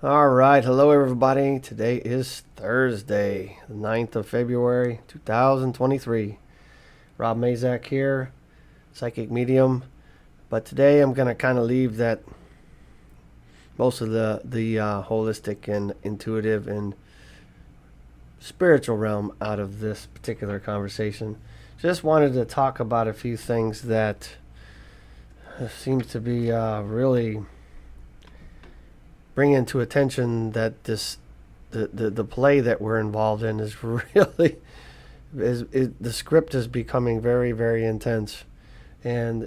All right. Hello, everybody. Today is Thursday, the 9th of February, 2023. Rob Mazak here, psychic medium. But today I'm going to kind of leave that most of the holistic and intuitive and spiritual realm out of this particular conversation. Just wanted to talk about a few things that seems to be really bringing to attention that the play that we're involved in is really the script is becoming very, very intense, and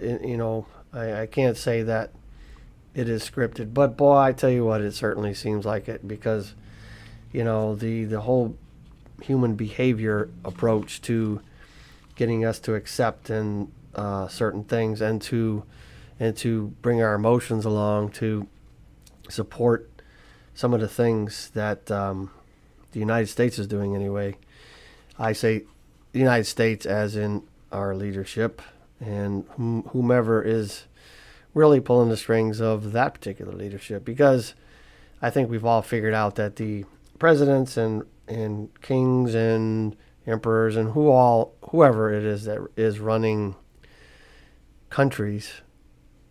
I can't say that it is scripted, but boy, I tell you what, it certainly seems like it because the whole human behavior approach to getting us to accept and certain things and to bring our emotions along to support some of the things that the United States is doing anyway. I say the United States as in our leadership and whomever is really pulling the strings of that particular leadership, because I think we've all figured out that the presidents and kings and emperors and whoever it is that is running countries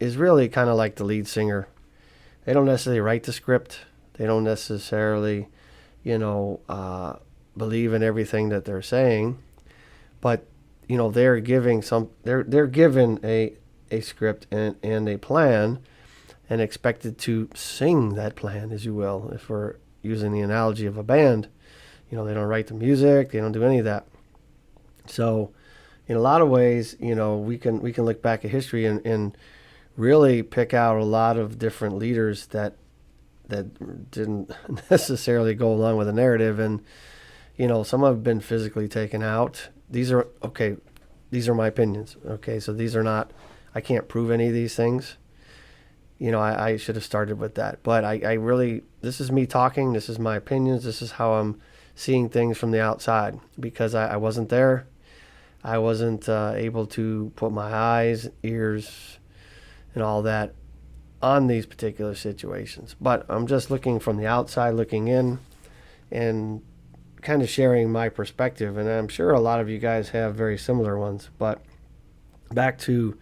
is really kind of like the lead singer. They don't necessarily write the script. They don't necessarily, believe in everything that they're saying, but they're giving they're given a script and a plan and expected to sing that plan, as you will, if we're using the analogy of a band. They don't write the music, they don't do any of that. So in a lot of ways, we can look back at history and really pick out a lot of different leaders that didn't necessarily go along with the narrative, and some have been physically taken out. These are okay. These are my opinions. Okay, so these are not. I can't prove any of these things. I should have started with that, but I really, this is me talking. This is my opinions. This is how I'm seeing things from the outside, because I wasn't there. I wasn't able to put my eyes, ears, and all that on these particular situations. But I'm just looking from the outside, looking in, and kind of sharing my perspective. And I'm sure a lot of you guys have very similar ones. But back to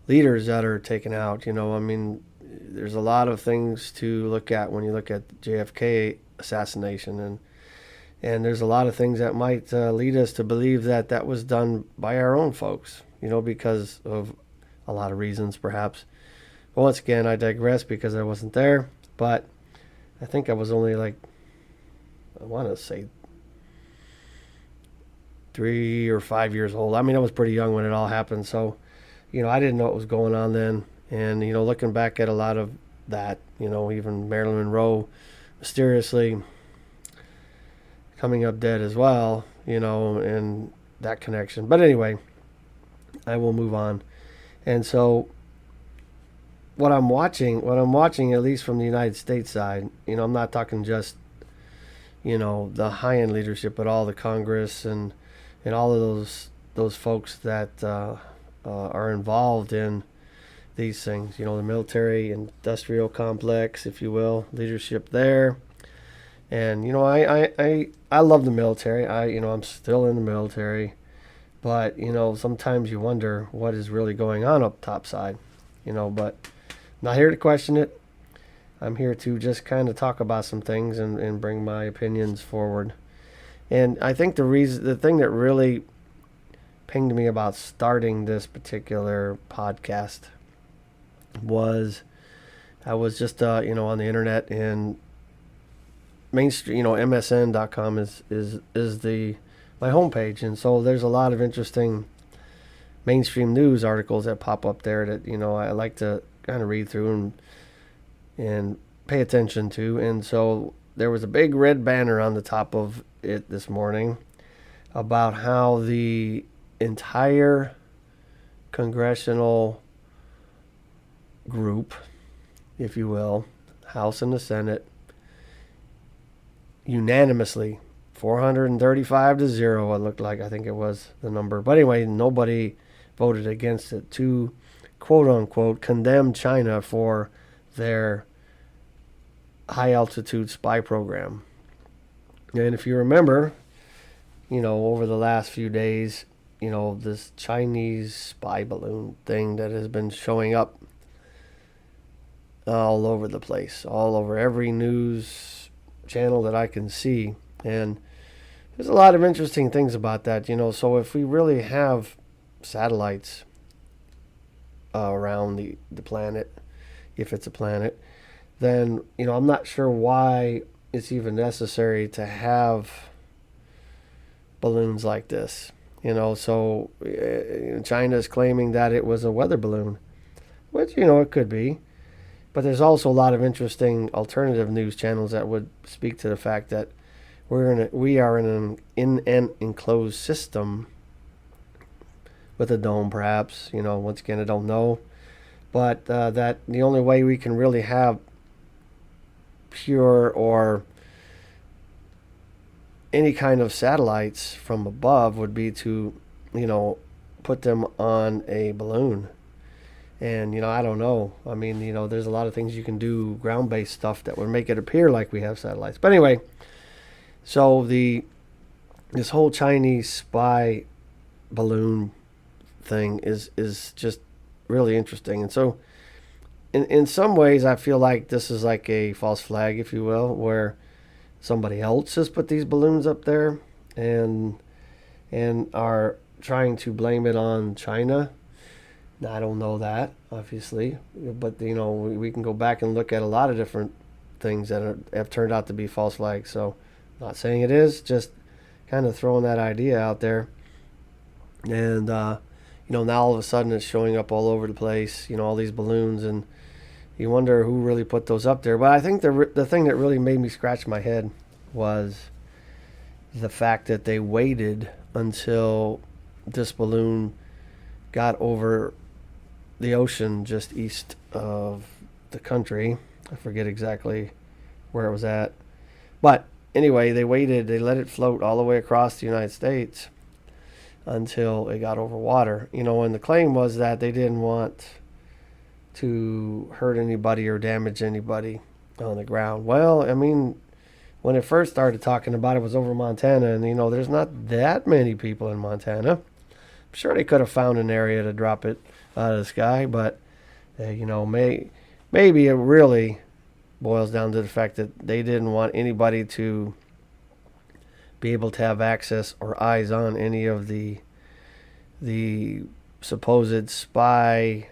leaders that are taken out, there's a lot of things to look at when you look at the JFK assassination, and there's a lot of things that might lead us to believe that that was done by our own folks, because of a lot of reasons, perhaps. But once again, I digress because I wasn't there. But I think I was only I want to say 3 or 5 years old. I was pretty young when it all happened. So, I didn't know what was going on then. And, looking back at a lot of that, even Marilyn Monroe mysteriously coming up dead as well, and that connection. But anyway, I will move on. And so what I'm watching, at least from the United States side, I'm not talking just, the high end leadership, but all the Congress and all of those folks that are involved in these things. The military industrial complex, if you will, leadership there. And I love the military. I'm still in the military, but sometimes you wonder what is really going on up top side. But not here to question it. I'm here to just kind of talk about some things and bring my opinions forward. And I think the thing that really pinged me about starting this particular podcast was I was just on the internet, and mainstream, MSN.com is the my homepage, and so there's a lot of interesting mainstream news articles that pop up there that I like to kind of read through and pay attention to. And so there was a big red banner on the top of it this morning about how the entire congressional group, if you will, House and the Senate, unanimously, 435-0, it looked like, I think it was the number. But anyway, nobody voted against it to, quote unquote, condemn China for their high altitude spy program. And if you remember, over the last few days, this Chinese spy balloon thing that has been showing up all over the place, all over every news channel that I can see. And there's a lot of interesting things about that, So if we really have satellites around the planet, if it's a planet, then, I'm not sure why it's even necessary to have balloons like this. So China is claiming that it was a weather balloon, which, it could be. But there's also a lot of interesting alternative news channels that would speak to the fact that we are in an enclosed system with a dome, perhaps. Once again, I don't know. But that the only way we can really have pure or any kind of satellites from above would be to, put them on a balloon. And, I don't know. I mean, there's a lot of things you can do, ground-based stuff that would make it appear like we have satellites. But anyway, so this whole Chinese spy balloon thing is just really interesting. And so in some ways, I feel like this is like a false flag, if you will, where somebody else has put these balloons up there and are trying to blame it on China. Now, I don't know that, obviously, but we can go back and look at a lot of different things that have turned out to be false flags. So, not saying it is, just kind of throwing that idea out there. And now all of a sudden it's showing up all over the place. All these balloons, and you wonder who really put those up there. But I think the thing that really made me scratch my head was the fact that they waited until this balloon got over the ocean just east of the country. I forget exactly where it was at. But anyway, they waited. They let it float all the way across the United States until it got over water. And the claim was that they didn't want to hurt anybody or damage anybody on the ground. Well, I mean, when it first started talking about it was over Montana, and there's not that many people in Montana. I'm sure they could have found an area to drop it out of the sky, but maybe it really boils down to the fact that they didn't want anybody to be able to have access or eyes on any of the supposed spy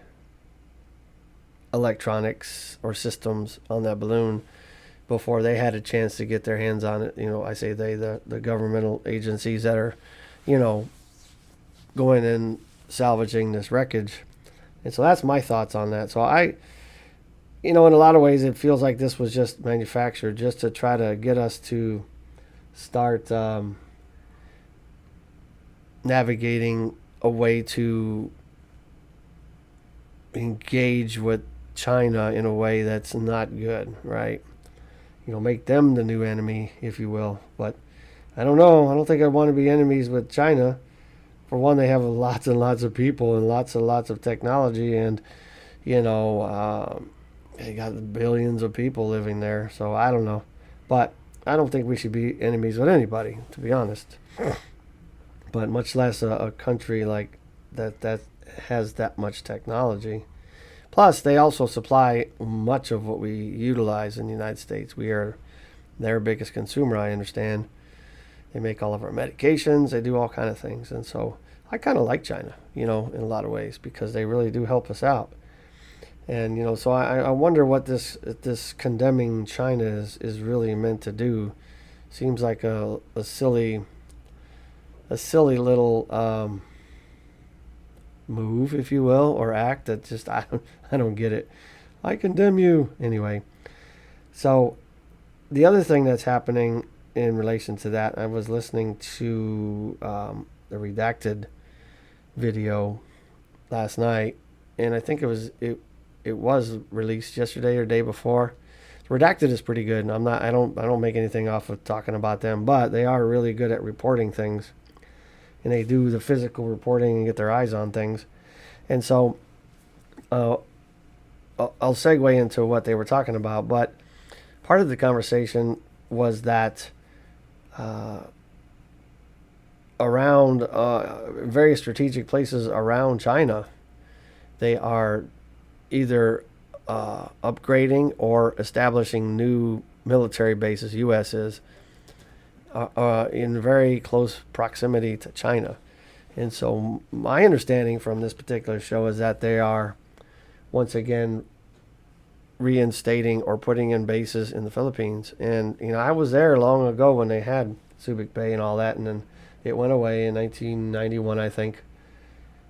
electronics or systems on that balloon before they had a chance to get their hands on it. I say the governmental agencies that are, going and salvaging this wreckage. And so that's my thoughts on that. So in a lot of ways, it feels like this was just manufactured just to try to get us to start navigating a way to engage with China in a way that's not good, right? Make them the new enemy, if you will. But I don't know. I don't think I want to be enemies with China. For one, they have lots and lots of people and lots of technology, and they got billions of people living there. So I don't know, but I don't think we should be enemies with anybody, to be honest. But much less a country like that has that much technology. Plus, they also supply much of what we utilize in the United States. We are their biggest consumer, I understand. They make all of our medications. They do all kind of things. And so I kind of like China, in a lot of ways, because they really do help us out. And, so I wonder what this condemning China is really meant to do. Seems like a silly little move, if you will, or act that just, I don't get it. I condemn you. Anyway, so the other thing that's happening in relation to that, I was listening to the Redacted video last night, and I think it was released yesterday or day before. Redacted is pretty good, and I don't make anything off of talking about them, but they are really good at reporting things, and they do the physical reporting and get their eyes on things. And so I'll segue into what they were talking about, but part of the conversation was that around various strategic places around China, they are either upgrading or establishing new military bases, U.S. is, in very close proximity to China. And so my understanding from this particular show is that they are once again reinstating or putting in bases in the Philippines. And, I was there long ago when they had Subic Bay and all that, and then it went away in 1991, I think.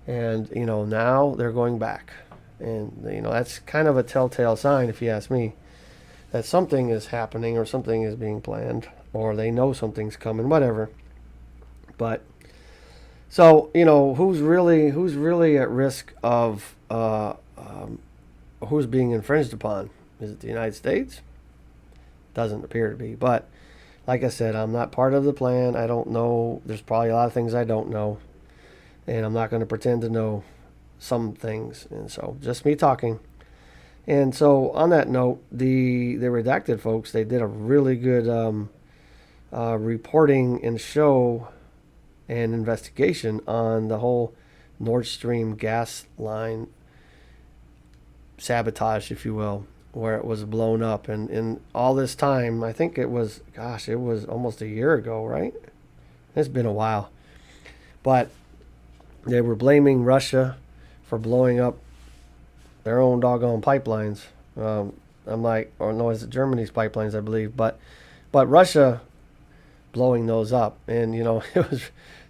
And, now they're going back. And, that's kind of a telltale sign, if you ask me, that something is happening or something is being planned or they know something's coming, whatever. But, so, who's really at risk of who's being infringed upon? Is it the United States? Doesn't appear to be. But, like I said, I'm not part of the plan. I don't know. There's probably a lot of things I don't know. And I'm not going to pretend to know some things. And so, just me talking. And so, on that note, the Redacted folks, they did a really good reporting and show and investigation on the whole Nord Stream gas line sabotage, if you will, where it was blown up. And in all this time, I think it was almost a year ago, right? It's been a while. But they were blaming Russia for blowing up their own doggone pipelines. I'm like, or no, it's Germany's pipelines, I believe. But Russia blowing those up. And,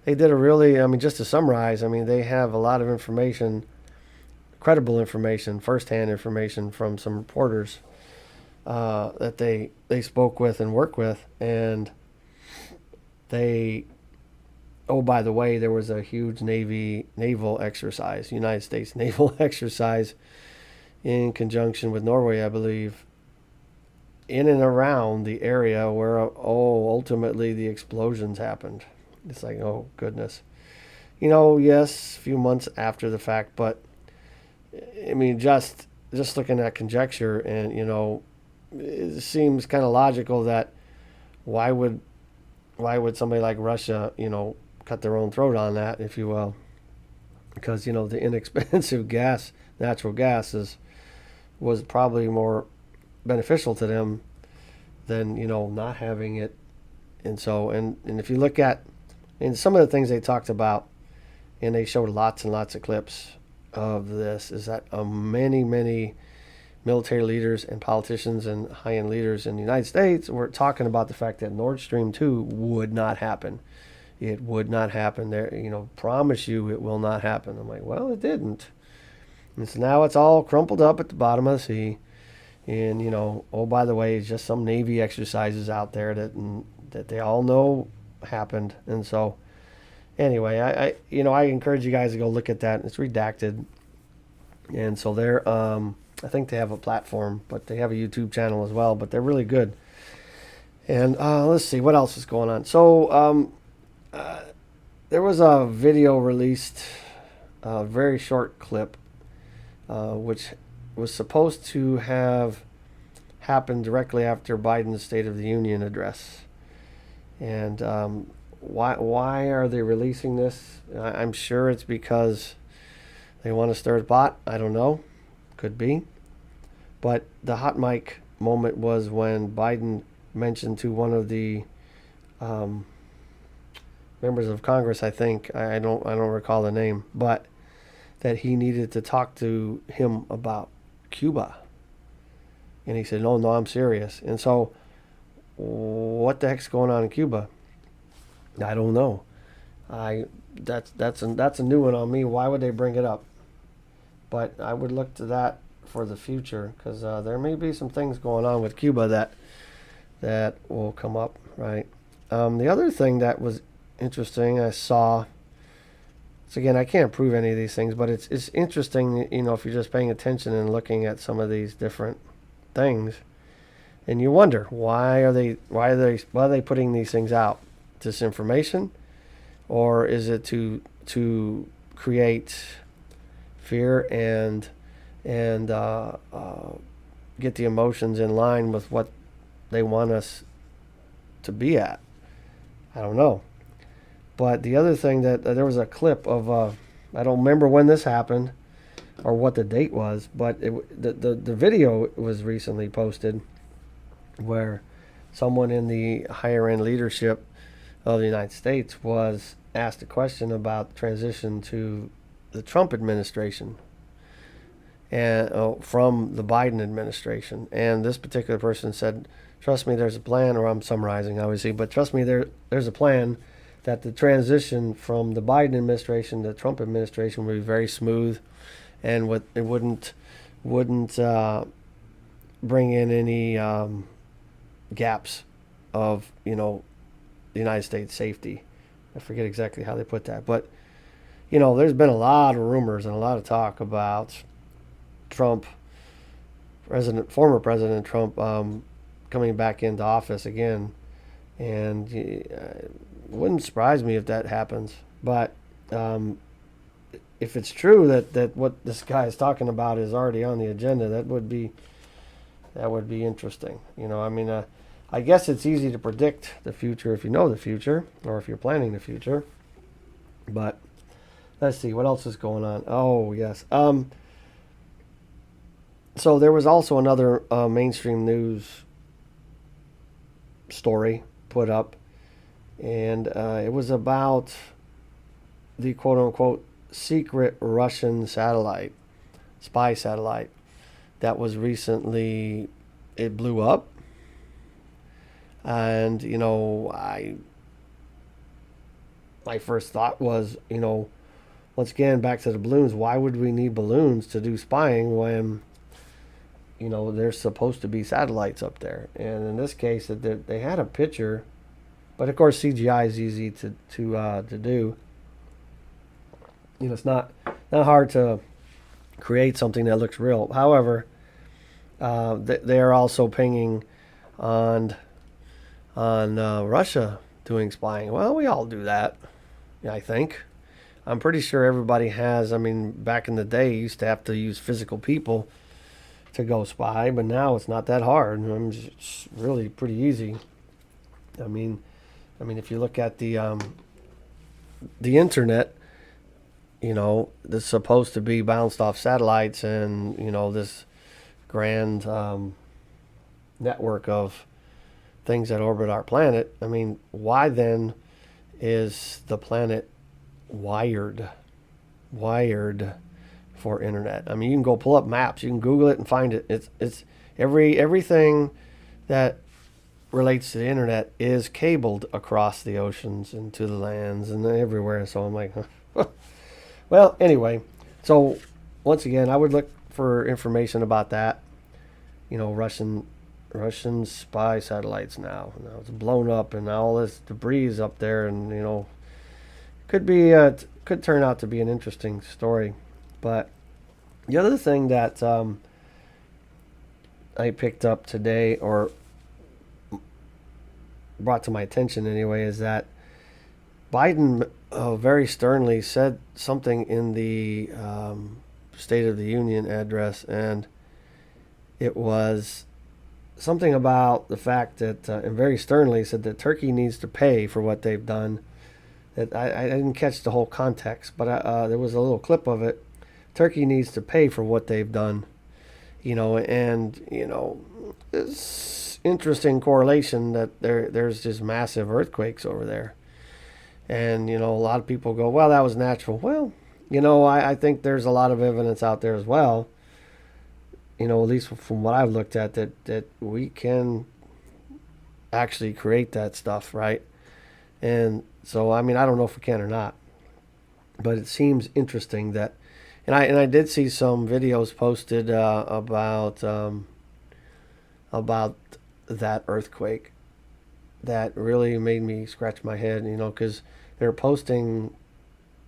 they did a really, just to summarize, they have a lot of information, credible information, firsthand information from some reporters that they spoke with and worked with. And by the way, there was a huge naval exercise, United States naval exercise in conjunction with Norway, I believe, in and around the area where, ultimately the explosions happened. It's like, oh, goodness. Yes, a few months after the fact, but, just looking at conjecture and, it seems kind of logical that why would somebody like Russia, cut their own throat on that, if you will? Because, the inexpensive natural gas was probably more beneficial to them than, not having it. And so, and if you look at, and some of the things they talked about, and they showed lots and lots of clips of this, is that many military leaders and politicians and high-end leaders in the United States were talking about the fact that Nord Stream 2 would not happen. It would not happen. There, promise you it will not happen. I'm like, well, it didn't. And so now it's all crumpled up at the bottom of the sea. And, by the way, it's just some Navy exercises out there that they all know happened. And so, anyway, I encourage you guys to go look at that. It's redacted. And so they're, I think they have a platform, but they have a YouTube channel as well, but they're really good. And let's see, what else is going on? So there was a video released, a very short clip, which was supposed to have happened directly after Biden's State of the Union address. And why are they releasing this? I'm sure it's because they want to stir the pot. I don't know. Could be. But the hot mic moment was when Biden mentioned to one of the members of Congress, I think, I don't recall the name, but that he needed to talk to him about Cuba. And he said, no, I'm serious. And so what the heck's going on in Cuba? I don't know. That's a new one on me. Why would they bring it up? But I would look to that for the future, because there may be some things going on with Cuba that will come up, right? The other thing that was interesting I saw, so again, I can't prove any of these things, but it's interesting, if you're just paying attention and looking at some of these different things, and you wonder why are they putting these things out? This information, or is it to create fear and get the emotions in line with what they want us to be at. I don't know. But the other thing that there was a clip of, I don't remember when this happened or what the date was, but the video was recently posted where someone in the higher end leadership of the United States was asked a question about transition to the Trump administration and from the Biden administration. And this particular person said, trust me, there's a plan, or I'm summarizing obviously, but trust me, there's a plan that the transition from the Biden administration to the Trump administration would be very smooth, and it wouldn't bring in any gaps of the United States safety. I forget exactly how they put that, but there's been a lot of rumors and a lot of talk about Trump, former President Trump, coming back into office again, and it wouldn't surprise me if that happens. But if it's true that what this guy is talking about is already on the agenda, that would be interesting. I guess it's easy to predict the future if you know the future, or if you're planning the future. But let's see what else is going on. Oh yes. So there was also another mainstream news story put up, and it was about the quote-unquote secret Russian spy satellite that was recently, it blew up. And my first thought was, once again, back to the balloons. Why would we need balloons to do spying when there's supposed to be satellites up there? And in this case, they had a picture, but of course CGI is easy to do. It's not hard to create something that looks real. However, they are also pinging on Russia doing spying. Well, we all do that, I think. I'm pretty sure everybody has. Back in the day, you used to have to use physical people to go spy, but now it's not that hard. It's really pretty easy. If you look at the internet, that's supposed to be bounced off satellites, and this grand network of things that orbit our planet. Why then is the planet wired for internet? You can go pull up maps, you can Google it and find it. It's everything that relates to the internet is cabled across the oceans and to the lands and everywhere. So I'm like, well, anyway. So once again, I would look for information about that. Russian spy satellites now it's blown up, and all this debris is up there, and could turn out to be an interesting story. But the other thing that I picked up today, or brought to my attention anyway, is that Biden very sternly said something in the State of the Union address, and it was something about the fact that, and very sternly said that Turkey needs to pay for what they've done. That I didn't catch the whole context, but there was a little clip of it. Turkey needs to pay for what they've done, it's interesting correlation that there's just massive earthquakes over there, and a lot of people go, well, that was natural. Well, I think there's a lot of evidence out there as well. At least from what I've looked at, that we can actually create that stuff, right? And so, I don't know if we can or not, but it seems interesting that, and I did see some videos posted about that earthquake that really made me scratch my head, because they're posting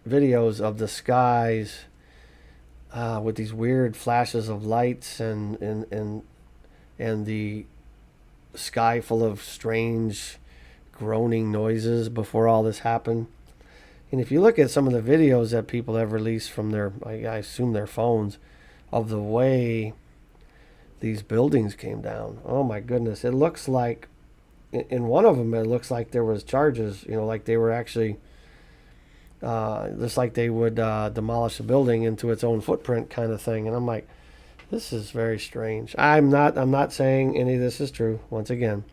videos of the skies with these weird flashes of lights and the sky full of strange groaning noises before all this happened. And if you look at some of the videos that people have released from their, I assume their phones, of the way these buildings came down. Oh my goodness! It looks like in one of them, it looks like there was charges. Like they were actually just like they would demolish a building into its own footprint, kind of thing. And I'm like, this is very strange. I'm not saying any of this is true. Once again,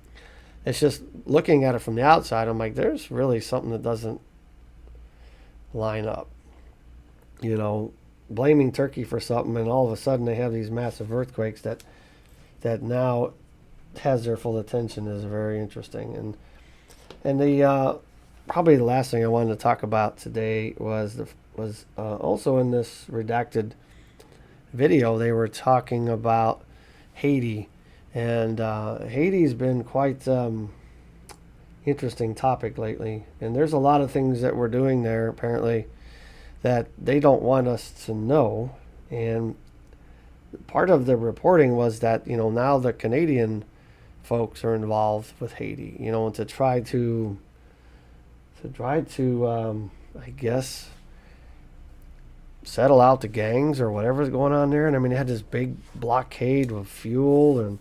it's just looking at it from the outside. I'm like, there's really something that doesn't line up. Blaming Turkey for something, and all of a sudden they have these massive earthquakes that now has their full attention is very interesting. And the probably the last thing I wanted to talk about today was also in this redacted video. They were talking about Haiti, and Haiti's been quite interesting topic lately. And there's a lot of things that we're doing there apparently that they don't want us to know. And part of the reporting was that now the Canadian folks are involved with Haiti, and to try to I guess settle out the gangs or whatever's going on there. And I mean, they had this big blockade with fuel and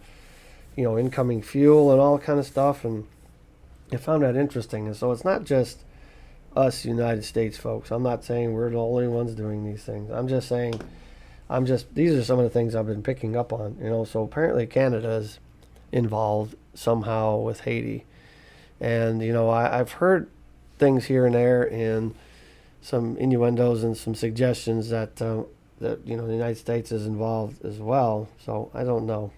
incoming fuel and all kind of stuff. And I found that interesting. And so it's not just us United States folks. I'm not saying we're the only ones doing these things. I'm just saying these are some of the things I've been picking up on. So apparently Canada's involved somehow with Haiti. And I've heard things here and there, and some innuendos and some suggestions that the United States is involved as well. So I don't know.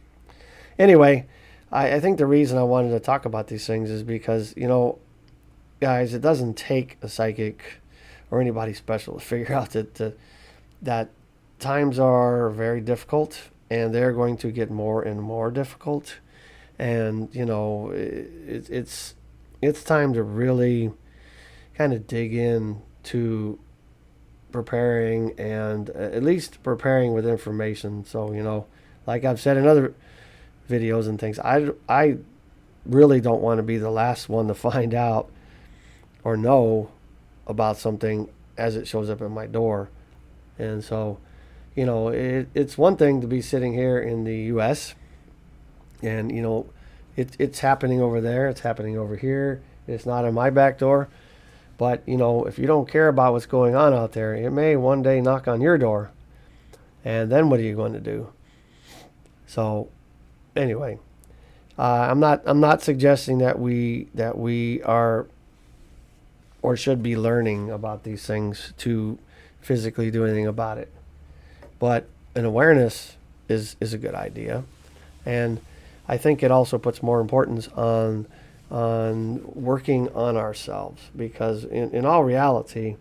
Anyway, I think the reason I wanted to talk about these things is because guys, it doesn't take a psychic or anybody special to figure out that times are very difficult, and they're going to get more and more difficult. And it's time to really kind of dig in to preparing, and at least preparing with information. So like I've said in other videos and things, I really don't want to be the last one to find out or know about something as it shows up at my door. And so it's one thing to be sitting here in the US, and it's happening over there, it's happening over here, it's not on my back door. But if you don't care about what's going on out there, it may one day knock on your door, and then what are you going to do? So anyway, I'm not suggesting that we are or should be learning about these things to physically do anything about it, but an awareness is a good idea. And I think it also puts more importance on working on ourselves, because in all reality,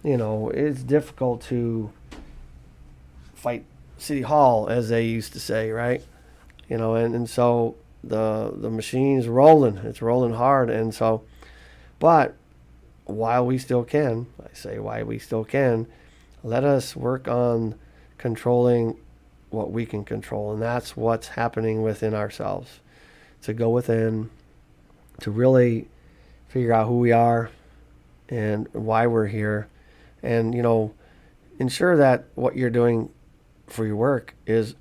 it's difficult to fight City Hall, as they used to say, right? And so the machine's rolling, it's rolling hard. And so, but while we still can, let us work on controlling what we can control. And that's what's happening within ourselves, to go within, to really figure out who we are and why we're here, and ensure that what you're doing for your work is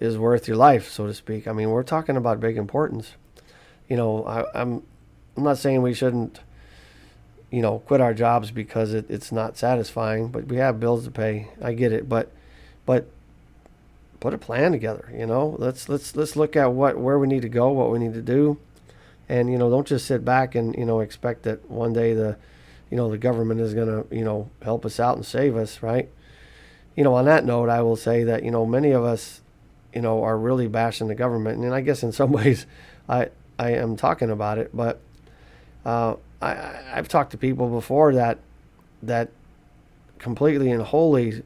worth your life, so to speak. I mean, we're talking about big importance. I'm not saying we shouldn't quit our jobs because it's not satisfying, but we have bills to pay. I get it, but put a plan together. Let's look at where we need to go, what we need to do. And don't just sit back and expect that one day the government is going to help us out and save us, right? On that note, I will say that many of us are really bashing the government, and I guess in some ways I am talking about it, but I've talked to people before that completely and wholly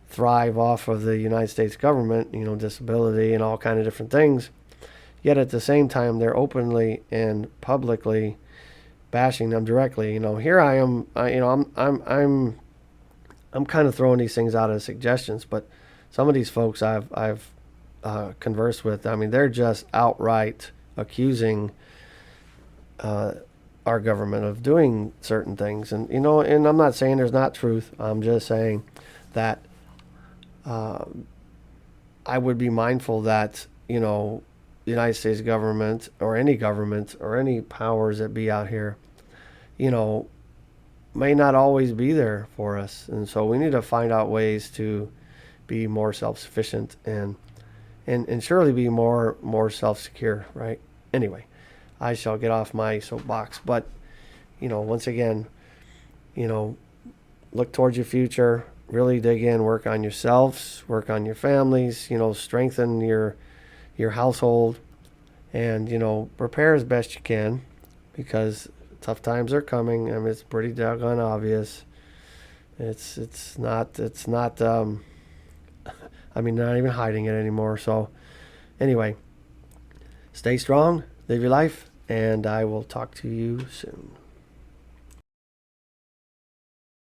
thrive off of the United States government, disability and all kind of different things. Yet at the same time, they're openly and publicly bashing them directly. Here I am. I'm kind of throwing these things out as suggestions, but some of these folks I've conversed with, I mean, they're just outright accusing our government of doing certain things, and and I'm not saying there's not truth. I'm just saying that I would be mindful that you know, the United States government or any powers that be out here, you know, may not always be there for us. And so we need to find out ways to be more self-sufficient and surely be more self-secure, right? Anyway, I shall get off my soapbox, but once again, you know, look towards your future, really dig in, work on yourselves, work on your families, strengthen your household, and prepare as best you can, because tough times are coming. I mean, it's pretty doggone obvious. It's not I mean, not even hiding it anymore. So anyway, stay strong, live your life, and I will talk to you soon.